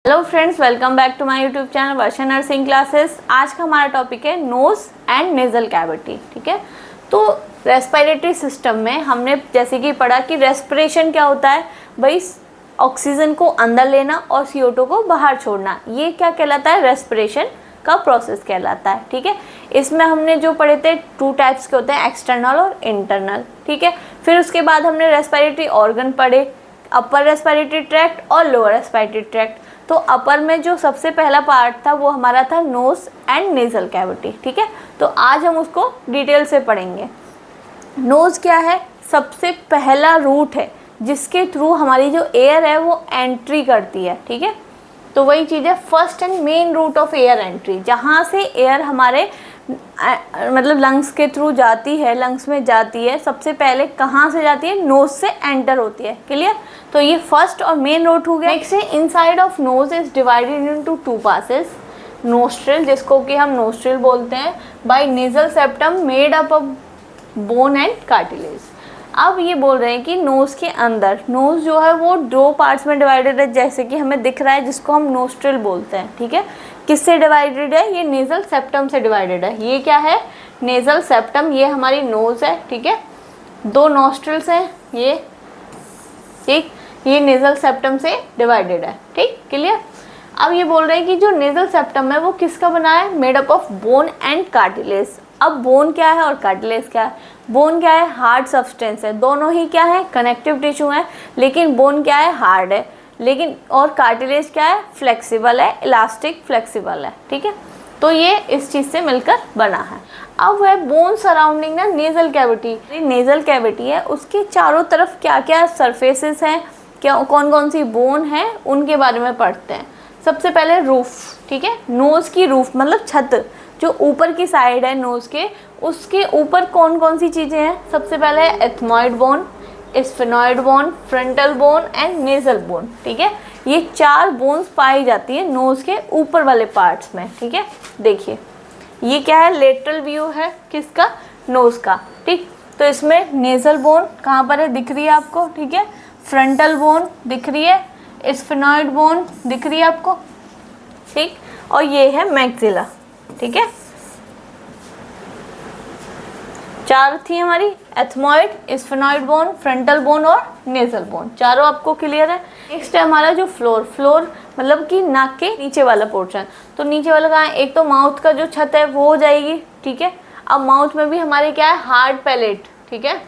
Hello friends, welcome back to my YouTube channel Varsha nursing classes. आज का हमारा topic है नोज एंड नेजल कैविटी। ठीक है, तो रेस्पिरेटरी सिस्टम में हमने जैसे कि पढ़ा कि रेस्पिरेशन क्या होता है भाई, ऑक्सीजन को अंदर लेना और CO2 को बाहर छोड़ना। ये क्या कहलाता है, रेस्पिरेशन का प्रोसेस कहलाता है। ठीक है, इसमें हमने जो पढ़े थे 2 टाइप्स के होते हैं, एक्सटर्नल और इंटरनल। ठीक है, फिर उसके बाद हमने रेस्पिरेटरी ऑर्गन पढ़े, अपर रेस्पिरेटरी ट्रैक्ट और लोअर रेस्पिरेटरी ट्रैक्ट। तो अपर में जो सबसे पहला पार्ट था वो हमारा था नोज एंड नेजल कैविटी। ठीक है, तो आज हम उसको डिटेल से पढ़ेंगे। नोज क्या है, सबसे पहला रूट है जिसके थ्रू हमारी जो एयर है वो एंट्री करती है। ठीक है, तो वही चीज़ है, first and main route of air entry, जहाँ से एयर हमारे मतलब लंग्स के थ्रू जाती है, लंग्स में जाती है। सबसे पहले कहाँ से जाती है, नोज से एंटर होती है। क्लियर, तो ये फर्स्ट और मेन रूट हो गया। नेक्स्ट है inside of nose is divided into 2 passes, nostril जिसको कि हम नोस्ट्रिल बोलते हैं, by nasal septum made up of bone and cartilage. अब ये बोल रहे हैं कि नोज के अंदर, नोज जो है वो 2 पार्ट्स में डिवाइडेड है, जैसे कि हमें दिख रहा है, जिसको हम नोस्ट्रिल बोलते हैं। ठीक है, किससे डिवाइडेड है, ये नेजल सेप्टम से डिवाइडेड है। ये क्या है, नेजल सेप्टम, ये हमारी नोज है। ठीक है, 2 नोस्ट्रिल्स हैं ये, ठीक, ये नेजल सेप्टम से डिवाइडेड है। ठीक, क्लियर। अब ये बोल रहे हैं कि जो नेजल सेप्टम है वो किसका बना है, made up of bone and cartilage. अब बोन क्या है और कार्टिलेज क्या है, बोन क्या है, हार्ड सब्सटेंस है, दोनों ही क्या है, कनेक्टिव टिश्यू है, लेकिन बोन क्या है, हार्ड है, लेकिन और कार्टिलेज क्या है, फ्लेक्सिबल है, इलास्टिक फ्लेक्सिबल है। ठीक है, तो ये इस चीज़ से मिलकर बना है। अब है बोन सराउंडिंग ना नेजल कैविटी, नेजल कैविटी है, उसके चारों तरफ क्या क्या सरफेसेस हैं, क्या कौन कौन सी बोन है, उनके बारे में पढ़ते हैं। सबसे पहले रूफ। ठीक है, नोज़ की रूफ मतलब छत, जो ऊपर की साइड है नोज़ के, उसके ऊपर कौन कौन सी चीज़ें हैं। सबसे पहले है ethmoid bone, sphenoid bone, frontal bone and nasal bone. ठीक है, ये 4 बोन्स पाई जाती है नोज़ के ऊपर वाले पार्ट्स में। ठीक है, देखिए ये क्या है, लेटरल व्यू है किसका, नोज़ का। ठीक, तो इसमें नेजल बोन कहाँ पर है, दिख रही है आपको। ठीक है, फ्रंटल बोन दिख रही है, स्फेनॉइड बोन दिख रही है आपको। ठीक, और ये है मैक्सिला। ठीक है, 4 थी हमारी, ethmoid, sphenoid bone, frontal bone और नेजल बोन, चारों आपको क्लियर है। नेक्स्ट है हमारा जो फ्लोर, फ्लोर मतलब कि नाक के नीचे वाला पोर्शन। तो नीचे वाला कहाँ है, एक तो माउथ का जो छत है वो हो जाएगी। ठीक है, अब माउथ में भी हमारे क्या है, हार्ड पैलेट। ठीक है,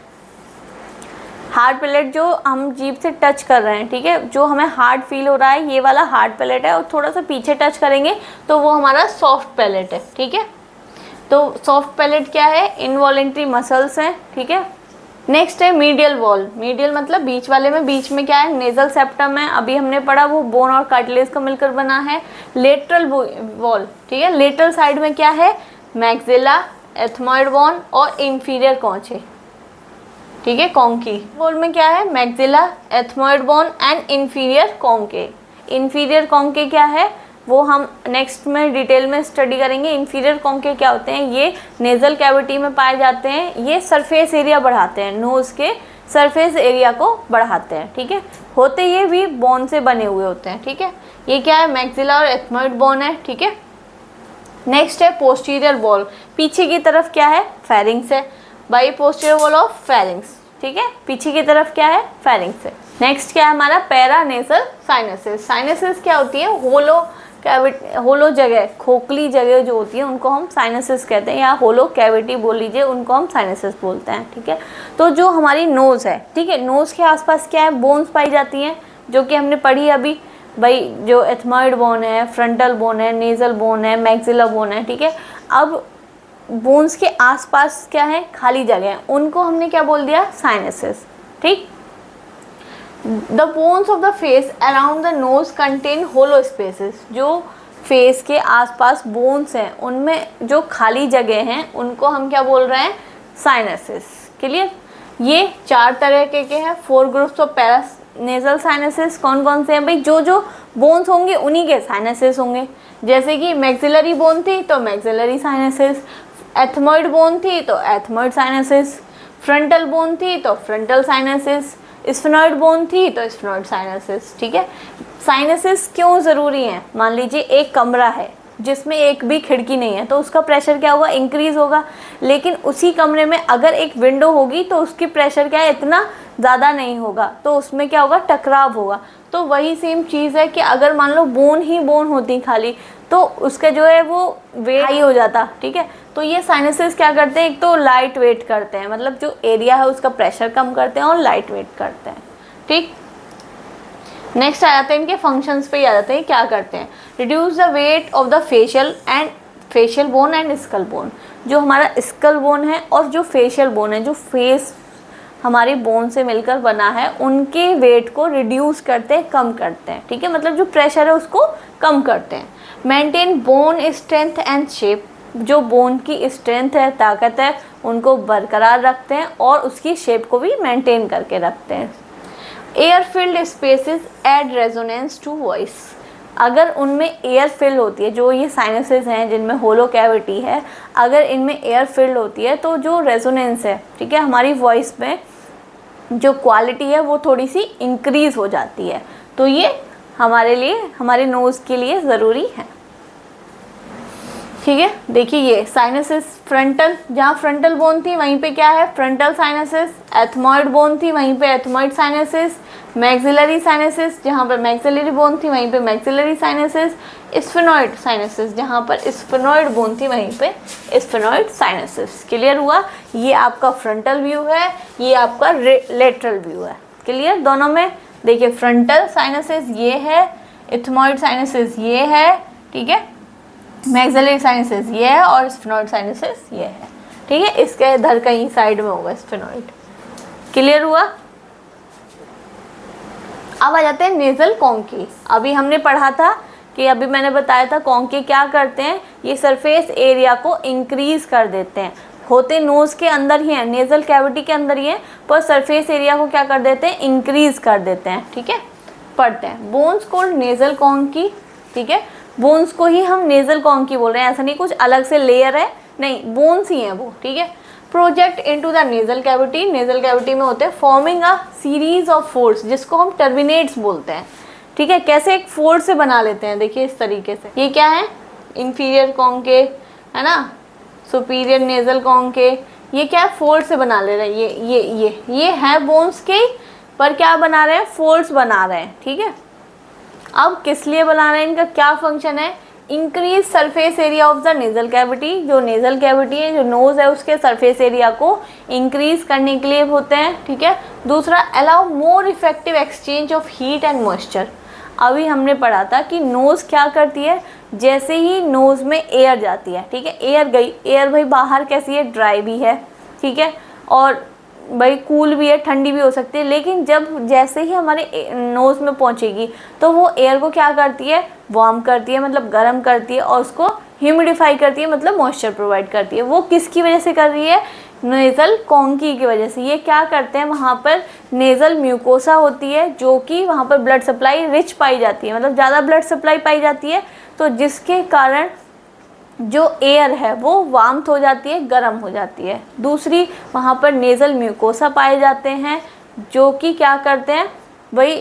हार्ड पैलेट जो हम जीभ से टच कर रहे हैं, ठीक है, जो हमें हार्ड फील हो रहा है, ये वाला हार्ड पैलेट है, और थोड़ा सा पीछे टच करेंगे तो वो हमारा सॉफ्ट पैलेट है। ठीक है, तो सॉफ्ट पैलेट क्या है, इनवॉलेंट्री मसल्स हैं। ठीक है, नेक्स्ट है मीडियल वॉल, मीडियल मतलब बीच वाले में, बीच में क्या है, नेजल सेप्टम है, अभी हमने पढ़ा वो बोन और कार्टिलेज का मिलकर बना है। लेटरल वॉल, ठीक है, लेटरल साइड में क्या है, मैक्सिला, एथमॉइड बोन और इंफीरियर कॉन्चे। ठीक है, कॉन्की वॉल में क्या है, maxilla, ethmoid bone and inferior conchae. Inferior conchae क्या है वो हम नेक्स्ट में डिटेल में स्टडी करेंगे। इंफीरियर कॉन्के क्या होते हैं, ये नेजल कैविटी में पाए जाते हैं, ये सरफेस एरिया बढ़ाते हैं, नोज़ के सरफेस एरिया को बढ़ाते हैं। ठीक है, होते ये भी बोन से बने हुए होते हैं। ठीक है, ये क्या है, मैक्सिला और एथमॉइड बोन है। ठीक है, नेक्स्ट है पोस्टीरियर वॉल, पीछे की तरफ क्या है, फेरिंग्स है, by posterior wall of pharynx. ठीक है, पीछे की तरफ क्या है, फेरिंग्स है। नेक्स्ट क्या है हमारा, पैरानेसल साइनसेस। साइनसेस क्या होती है, होलो कैविटी, होलो जगह, खोखली जगह जो होती है उनको हम साइनसेस कहते हैं, या होलो कैविटी बोल लीजिए, उनको हम साइनसेस बोलते हैं। ठीक है, तो जो हमारी नोज़ है, ठीक है, नोज़ के आसपास क्या है, बोन्स पाई जाती हैं, जो कि हमने पढ़ी अभी भाई, जो एथमॉइड बोन है, फ्रंटल बोन है, नेजल बोन है, मैक्सिला बोन है। ठीक है, अब बोन्स के आसपास क्या है, खाली जगह है, उनको हमने क्या बोल दिया, साइनसेस। ठीक, the bones of the face around the nose contain hollow spaces, जो फेस के आसपास बोन्स हैं उनमें जो खाली जगह हैं उनको हम क्या बोल रहे हैं, साइनसेस। क्लियर, ये 4 तरह के हैं, 4 ग्रुप्स ऑफ पैरानेजल साइनसेस। कौन कौन से हैं भाई, जो जो बोन्स होंगे उन्हीं के साइनसेस होंगे। जैसे कि मैक्सिलरी बोन थी तो मैक्सिलरी साइनसेस, एथमॉइड बोन थी तो एथमॉइड साइनसेस, फ्रंटल बोन थी तो फ्रंटल साइनसेस, स्फेनॉइड बोन थी तो स्फेनॉइड साइनसेस। ठीक है, साइनसेस क्यों ज़रूरी हैं? मान लीजिए एक कमरा है जिसमें एक भी खिड़की नहीं है, तो उसका प्रेशर क्या होगा? इंक्रीज़ होगा। लेकिन उसी कमरे में अगर एक विंडो होगी तो उसकी प्रेशर क्या है? इतना ज़्यादा नहीं होगा, तो उसमें क्या होगा? टकराव होगा। तो वही सेम चीज़ है कि अगर मान लो बोन ही बोन होती खाली, तो उसका जो है वो वेट हाई हो जाता, ठीक है। तो ये साइनसेस क्या करते हैं? एक तो लाइट वेट करते हैं, मतलब जो एरिया है उसका प्रेशर कम करते हैं और लाइट वेट करते हैं, ठीक। नेक्स्ट आ जाते हैं इनके फंक्शंस पे ही आ जाते हैं, क्या करते हैं? Reduce the weight of the facial bone and skull bone. जो हमारा स्कल बोन है और जो फेशियल बोन है, जो फेस हमारी बोन से मिलकर बना है, उनके वेट को रिड्यूस करते हैं, कम करते हैं, ठीक है। मतलब जो प्रेशर है उसको कम करते हैं। Maintain bone strength and shape. जो बोन की स्ट्रेंथ है, ताकत है, उनको बरकरार रखते हैं और उसकी शेप को भी मेंटेन करके रखते हैं। Air filled spaces add resonance to voice. अगर उनमें एयर फिल होती है, जो ये साइनसेस हैं जिनमें होलो कैविटी है, अगर इनमें एयर फिल्ड होती है तो जो रेजोनेंस है, ठीक है, हमारी वॉइस में जो क्वालिटी है वो थोड़ी सी इंक्रीज़ हो जाती है। तो ये हमारे लिए, हमारे नोज़ के लिए ज़रूरी है, ठीक है। देखिए ये साइनसेस फ्रंटल, जहाँ फ्रंटल बोन थी वहीं पे क्या है? Frontal sinuses. एथमॉइड बोन थी वहीं पे एथमॉइड साइनसेस। मैक्सिलरी साइनसेस, जहाँ पर मैक्सिलरी बोन थी वहीं पे मैक्सिलरी साइनसेस। स्फेनॉइड साइनसेस, जहाँ पर स्फेनॉइड बोन थी वहीं पे स्फेनॉइड साइनसेस। क्लियर हुआ? ये आपका फ्रंटल व्यू है, ये आपका लेटरल व्यू है। क्लियर? दोनों में देखिए फ्रंटल साइनसेस ये है, एथमॉइड साइनसेस ये है, ठीक है, मैक्सिलरी साइनसेस ये है और स्फेनॉइड साइनसेस ये है, ठीक है। इसके इधर कहीं साइड में होगा स्फेनॉइड। क्लियर हुआ? अब आ जाते हैं नेजल कॉन्की। अभी हमने पढ़ा था कि अभी मैंने बताया था कॉन्की क्या करते हैं? ये सरफेस एरिया को इंक्रीज कर देते हैं। होते नोज़ के अंदर ही हैं, नेजल कैविटी के अंदर ही हैं, पर सरफेस एरिया को क्या कर देते हैं? इंक्रीज कर देते हैं, ठीक है। पढ़ते हैं। बोन्स कोल्ड नेजल कॉन्की, ठीक है। बोन्स को ही हम नेजल कॉन्की बोल रहे हैं, ऐसा नहीं कुछ अलग से लेयर है, नहीं, बोन्स ही हैं वो, ठीक है। Project into the nasal cavity. Nasal cavity में होते हैं forming a series of folds, जिसको हम टर्मिनेट्स बोलते हैं, ठीक है। कैसे? एक फोल्ड से बना लेते हैं, देखिए इस तरीके से। ये क्या है? इंफीरियर कॉन्के, है ना, सुपीरियर नेजल कॉन्के। ये क्या है? फोल्ड से बना ले रहे हैं। ये है बोन्स के, पर क्या बना रहे हैं? फोल्ड्स बना रहे हैं, ठीक है। अब किस लिए बना रहे हैं? इनका क्या फंक्शन है? Increase surface area of the nasal cavity. जो नेजल कैविटी है, जो नोज़ है, उसके सरफेस एरिया को इंक्रीज करने के लिए होते हैं, ठीक है। दूसरा, allow more effective exchange of heat and moisture. अभी हमने पढ़ा था कि नोज़ क्या करती है? जैसे ही नोज़ में एयर जाती है, ठीक है, एयर गई, एयर भाई बाहर कैसी है? ड्राई भी है, ठीक है, और भाई कूल भी है, ठंडी भी हो सकती है। लेकिन जब जैसे ही हमारे नोज़ में पहुंचेगी तो वो एयर को क्या करती है? वार्म करती है, मतलब गर्म करती है, और उसको ह्यूमिडिफाई करती है, मतलब मॉइस्चर प्रोवाइड करती है। वो किसकी वजह से कर रही है? नेज़ल कॉन्की की वजह से। ये क्या करते हैं? वहाँ पर नेज़ल म्यूकोसा होती है, जो कि वहाँ पर ब्लड सप्लाई रिच पाई जाती है, मतलब ज़्यादा ब्लड सप्लाई पाई जाती है, तो जिसके कारण जो एयर है वो वार्म हो जाती है, गर्म हो जाती है। दूसरी, वहाँ पर नेज़ल म्यूकोसा पाए जाते हैं, जो कि क्या करते हैं? वही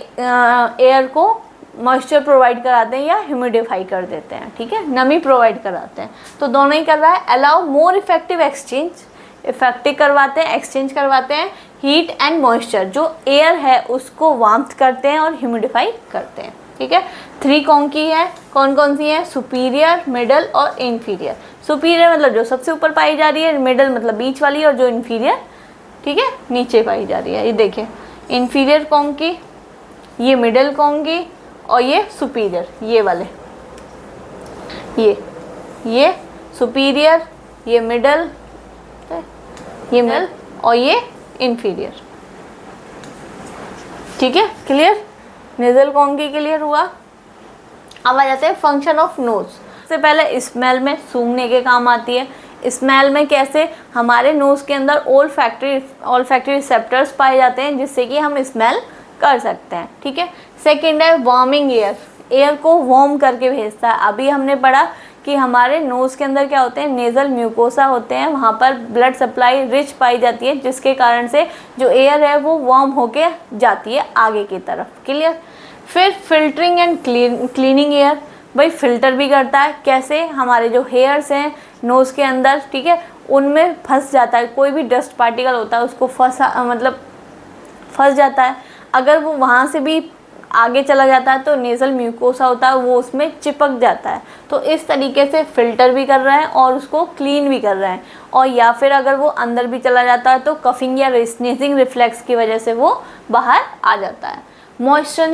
एयर को मॉइस्चर प्रोवाइड कराते हैं या ह्यूमिडिफाई कर देते हैं, ठीक है, नमी प्रोवाइड कराते हैं। तो दोनों ही कर रहा है। Allow more effective exchange, effective करवाते हैं, एक्सचेंज करवाते हैं हीट एंड मॉइस्चर। जो एयर है उसको वार्मथ करते हैं और ह्यूमिडिफाई करते हैं, ठीक है। 3 कॉन्की है, कौन कौन सी है? सुपीरियर, मिडल और इन्फीरियर। सुपीरियर मतलब जो सबसे ऊपर पाई जा रही है, मिडल मतलब बीच वाली, और जो इन्फीरियर, ठीक है, नीचे पाई जा रही है। ये देखिए, इन्फीरियर कॉन्की, ये मिडल कॉन्की, और ये सुपीरियर, ये वाले, ये सुपीरियर, ये मिडल, और ये इन्फीरियर, ठीक है। क्लियर? नेज़ल कॉन्की क्लियर हुआ? अब आ जाते हैं फंक्शन ऑफ नोज। सबसे पहले स्मेल में सूंघने के काम आती है। स्मेल में कैसे? हमारे नोज़ के अंदर ओल्फैक्टरी रिसेप्टर्स पाए जाते हैं, जिससे कि हम स्मेल कर सकते हैं, ठीक है। सेकेंड है वार्मिंग एयर, एयर को वार्म करके भेजता है। अभी हमने पढ़ा कि हमारे नोज़ के अंदर क्या होते हैं? नेज़ल म्यूकोसा होते हैं, वहाँ पर ब्लड सप्लाई रिच पाई जाती है, जिसके कारण से जो एयर है वो वार्म होके जाती है आगे की तरफ। क्लियर? फिर फिल्टरिंग एंड क्लीनिंग एयर, भाई फिल्टर भी करता है। कैसे? हमारे जो हेयर्स हैं नोज़ के अंदर, ठीक है, उनमें फंस जाता है, कोई भी डस्ट पार्टिकल होता है उसको फंस जाता है। अगर वो वहाँ से भी आगे चला जाता है तो नेज़ल म्यूकोसा होता है, वो उसमें चिपक जाता है। तो इस तरीके से फ़िल्टर भी कर रहे हैं और उसको क्लीन भी कर रहे हैं। और या फिर अगर वो अंदर भी चला जाता है तो कफिंग या स्नीजिंग रिफ्लेक्स की वजह से वो बाहर आ जाता है। मॉइस्चर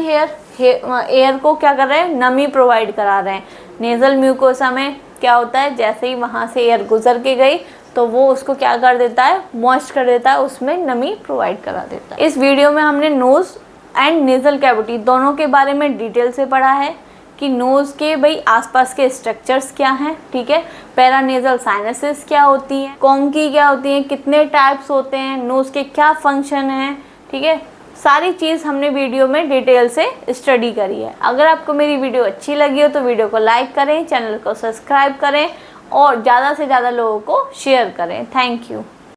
एयर को क्या कर रहे हैं? नमी प्रोवाइड करा रहे हैं। नेज़ल म्यूकोसा में क्या होता है, जैसे ही वहाँ से एयर गुजर के गई तो वो उसको क्या कर देता है? मॉइस्ट कर देता है, उसमें नमी प्रोवाइड करा देता है। इस वीडियो में हमने नोज़ एंड नेज़ल कैविटी दोनों के बारे में डिटेल से पढ़ा है कि नोज़ के भाई आसपास के स्ट्रक्चर्स क्या हैं, ठीक है, पैरानेज़ल साइनसेस क्या होती हैं, कॉन्की क्या होती हैं, कितने टाइप्स होते हैं, नोज़ के क्या फंक्शन हैं, ठीक है, सारी चीज़ हमने वीडियो में डिटेल से स्टडी करी है। अगर आपको मेरी वीडियो अच्छी लगी हो तो वीडियो को लाइक करें, चैनल को सब्सक्राइब करें और ज़्यादा से ज़्यादा लोगों को शेयर करें। Thank you.